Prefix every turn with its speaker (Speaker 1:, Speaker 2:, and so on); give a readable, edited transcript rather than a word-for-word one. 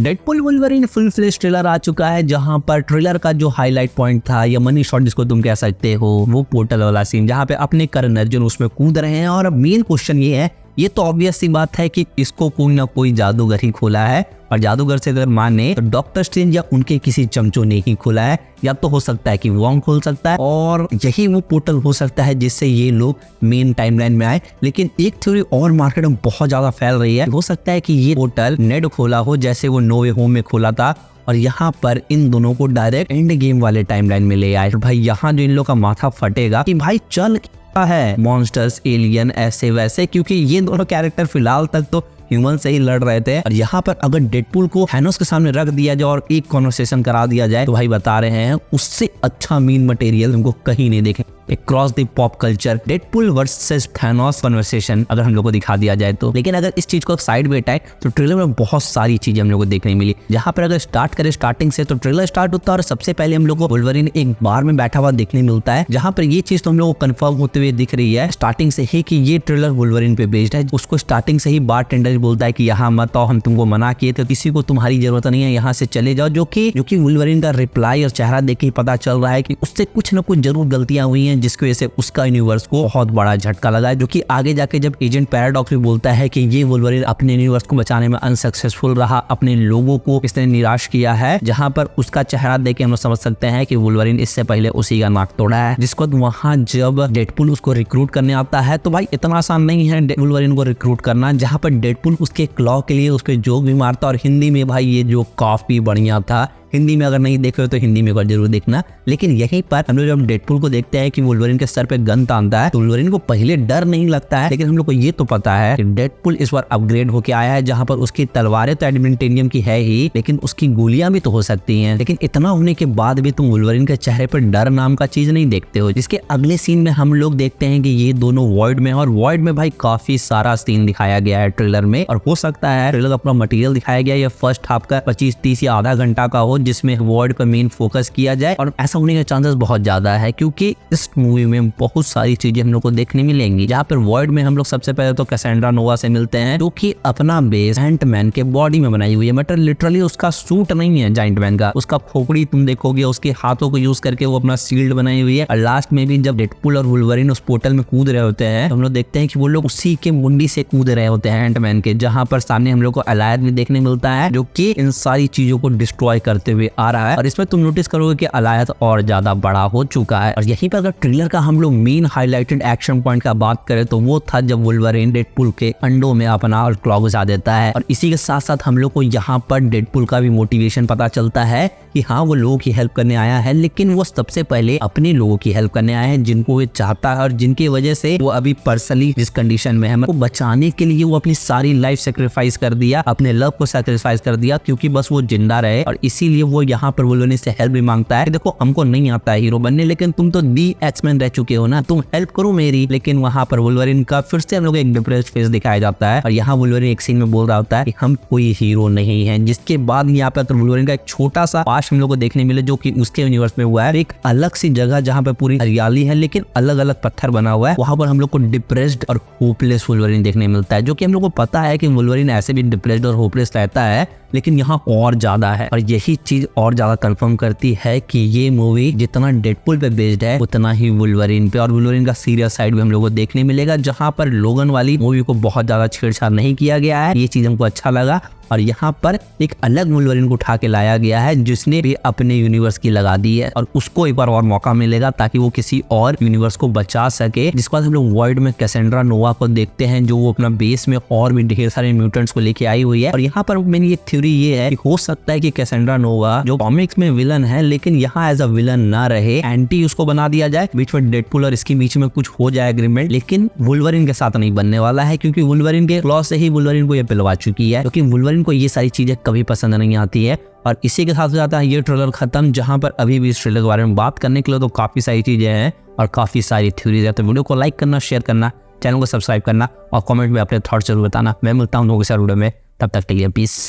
Speaker 1: Deadpool Wolverine full flesh trailer आ चुका है, जहां पर ट्रेलर का जो हाईलाइट पॉइंट था या मनी शॉट जिसको तुम कह सकते हो, वो पोर्टल वाला सीन जहां पे अपने करण अर्जुन उसमें कूद रहे हैं। और मेन क्वेश्चन ये है, ये तो ऑब्वियस सी बात है कि इसको कोई ना कोई जादूगर ही खोला है, और जादूगर से अगर माने तो डॉक्टर स्ट्रेंज या उनके किसी चमचों ने ही खोला है, या तो हो सकता है कि वॉन्ग खोल सकता है और यही वो पोर्टल हो सकता है जिससे ये लोग मेन टाइमलाइन में आए। लेकिन एक थ्योरी और मार्केट में बहुत ज्यादा फैल रही है, हो सकता है कि ये पोर्टल नेड खोला हो जैसे वो नो वे होम में खोला था, और यहाँ पर इन दोनों को डायरेक्ट एंड गेम वाले टाइमलाइन में ले आए। भाई यहाँ जो इन लोग का माथा फटेगा कि भाई चल क्या है, मॉन्स्टर्स, एलियन, ऐसे वैसे, क्योंकि ये दोनों कैरेक्टर फिलहाल तक तो ह्यूमन से ही लड़ रहे थे। और यहाँ पर अगर डेडपुल को थैनोस के सामने रख दिया जाए और एक कॉन्वर्सेशन करा दिया जाए तो भाई बता रहे हैं उससे अच्छा मीन मटेरियल हमको कहीं नहीं देखे। Across the pop culture Deadpool versus Thanos conversation अगर हम लोग को दिखा दिया जाए तो। लेकिन अगर इस चीज को साइड में हटाए तो ट्रेलर में बहुत सारी चीजें हम लोग को देखने मिली। जहां पर अगर स्टार्ट करें स्टार्टिंग से, तो ट्रेलर स्टार्ट होता है और सबसे पहले हम लोग को वुल्वरीन एक बार में बैठा हुआ देखने मिलता है, जहां पर ये चीज तो हम लोग को कंफर्म होते हुए दिख रही है स्टार्टिंग से ही कि ये ट्रेलर वुल्वरीन पे बेस्ड है। उसको स्टार्टिंग से ही बार टेंडर बोलता है कि यहाँ मत आओ, हम तुमको मना किए थे, किसी को तुम्हारी जरूरत नहीं है, यहाँ से चले जाओ। जो कि वुल्वरीन का रिप्लाई और चेहरा देख के पता चल रहा है कि उससे कुछ न कुछ जरूर गलतियां हुई हैं, जिसकी वजह से उसका यूनिवर्स को बहुत बड़ा झटका लगा है। जो कि आगे जाके जब एजेंट पैराडॉक्स भी बोलता है कि ये वुल्वरीन अपने यूनिवर्स को बचाने में अनसक्सेसफुल रहा, अपने लोगों को इसने निराश किया है, जहां पर उसका चेहरा देख के हम समझ सकते हैं कि वुल्वरीन इससे पहले उसी का नाक तोड़ा है। जिसको वहां जब डेडपुल उसको रिक्रूट करने आता है, तो भाई इतना आसान नहीं है वुल्वरीन को रिक्रूट करना, जहां पर डेडपुल उसके क्लॉ के लिए उसके जोक भी मारता। और हिंदी में भाई ये जो काफी बढ़िया था, हिंदी में अगर नहीं देखे हो तो हिंदी में जरूर देखना। लेकिन यहीं पर हम लोग जब डेडपुल को देखते हैं कि वुल्वरीन के सर पे गन तानता है, तो वुल्वरीन को पहले डर नहीं लगता है, लेकिन हम लोग को ये तो पता है कि डेडपुल इस बार अपग्रेड होके आया है, जहां पर उसकी तलवारें तो एडमिटेनियम की है ही, लेकिन उसकी गोलियां भी तो हो सकती हैं। लेकिन इतना होने के बाद भी तुम वुल्वरीन के चेहरे पर डर नाम का चीज नहीं देखते हो। जिसके अगले सीन में हम लोग देखते हैं कि ये दोनों वॉइड में, और वॉइड में भाई काफी सारा सीन दिखाया गया है ट्रेलर में, और हो सकता है ट्रेलर अपना मटेरियल दिखाया गया या फर्स्ट हाफ का 25-30 या आधा घंटा का हो, जिसमें वॉइड पर मेन फोकस किया जाए। और ऐसा होने के चांसेस बहुत ज्यादा है, क्योंकि इस मूवी में बहुत सारी चीजें हम लोग को देखने मिलेंगी। जहाँ पर वॉइड में हम लोग सबसे पहले तो कैसेंड्रा नोवा से मिलते हैं, जो कि अपना बेस एंटमैन के बॉडी में बनाई हुई है। मतलब लिटरली उसका सूट नहीं है जाइंट मैन का, उसका खोपड़ी तुम देखोगे, उसके हाथों को यूज करके वो अपना शील्ड बनाई हुई है। और लास्ट में भी जब डेडपुल और वुल्वरीन उस पोर्टल में कूद रहे होते हैं, तो हम लोग देखते हैं कि वो लोग उसी के मुंडी से कूद रहे होते हैं एंटमैन के, जहाँ पर सामने हम लोग को अलायद भी देखने मिलता है, जो कि इन सारी चीजों को डिस्ट्रॉय करते हुए आ रहा है। और इसमें तुम नोटिस करोगे कि अलायद और ज्यादा बड़ा हो चुका है। और यहीं पर अगर ट्रेलर का हम लोग मेन हाईलाइटेड एक्शन पॉइंट का बात करें, तो वो था जब वुल्वरीन डेडपुल के अंडों में अपना और क्लॉ घुसा देता है। और इसी के साथ साथ हम लोग को यहाँ पर डेडपुल का भी मोटिवेशन पता चलता है कि हाँ वो लोगों की हेल्प करने आया है, लेकिन वो सबसे पहले अपने लोगों की हेल्प करने आया है, जिनको वो चाहता है और जिनकी वजह से वो अभी पर्सनली जिस कंडीशन में है, वो बचाने के लिए वो अपनी सारी लाइफ सेक्रीफाइस कर दिया, अपने लव को सेक्रीफाइस कर दिया, क्योंकि बस वो जिंदा रहे। और इसीलिए वो यहाँ पर वुल्वरीन से हेल्प भी मांगता है। देखो हमको नहीं आता है हीरो बनने, लेकिन तुम तो दी एक्समैन रह चुके हो ना, तुम हेल्प करो मेरी। लेकिन वहां पर वुल्वरीन का फिर से हम लोग एक डिप्रेस्ड फेस दिखाया जाता है, और यहाँ वुल्वरीन एक सीन में बोल रहा होता है कि हम कोई हीरो नहीं है। जिसके बाद यहाँ पर वुल्वरीन का एक छोटा सा पास्ट हम लोग को देखने मिले, जो कि उसके यूनिवर्स में हुआ है। एक अलग सी जगह जहाँ पे पूरी हरियाली है, लेकिन अलग अलग पत्थर बना हुआ है, वहां पर हम लोग को डिप्रेस्ड और होपलेस वुल्वरीन देखने मिलता है। जो कि हम लोग को पता है कि वुल्वरीन ऐसे भी डिप्रेस्ड और होपलेस रहता है, लेकिन यहाँ और ज्यादा है। और यही चीज और ज्यादा कंफर्म करती है कि ये मूवी जितना डेडपुल पे बेस्ड है, उतना ही वुल्वरीन पे। और वुल्वरीन का सीरियस साइड भी हम लोगों को देखने मिलेगा, जहां पर लोगन वाली मूवी को बहुत ज्यादा छेड़छाड़ नहीं किया गया है। ये चीज हमको अच्छा लगा। और यहाँ पर एक अलग वुल्वरीन को उठा के लाया गया है, जिसने भी अपने यूनिवर्स की लगा दी है, और उसको एक बार और मौका मिलेगा ताकि वो किसी और यूनिवर्स को बचा सके। जिसके बाद हम लोग वॉइड में कैसेंड्रा नोवा को देखते हैं, जो वो अपना बेस में और भी ढेर सारे म्यूटेंट्स को लेके आई हुई है। और यहाँ पर मेरी एक थ्योरी ये है कि हो सकता है कि कैसेंड्रा नोवा जो कॉमिक्स में विलन है, लेकिन यहाँ एज अ विलन ना रहे, एंटी उसको बना दिया जाए, बीच में डेडपुल और इसके बीच में कुछ हो जाए एग्रीमेंट, लेकिन वुल्वरीन के साथ नहीं बनने वाला है, क्योंकि वुल्वरीन के क्लॉ से ही वुल्वरीन को ये पिलवा चुकी है, क्योंकि वुल्वरीन को ये सारी चीजें कभी पसंद नहीं आती है। और इसी के साथ हो जाता है ये ट्रेलर खत्म, जहां पर अभी भी इस ट्रेलर के बारे में बात करने के लिए तो काफी सारी चीजें हैं और काफी सारी थ्योरीज है। तो वीडियो को लाइक करना, शेयर करना, चैनल को सब्सक्राइब करना और कमेंट में अपने थॉट्स जरूर बताना। मैं मिलता हूँ लोगों के साथ वीडियो में, तब तक के लिए पीस।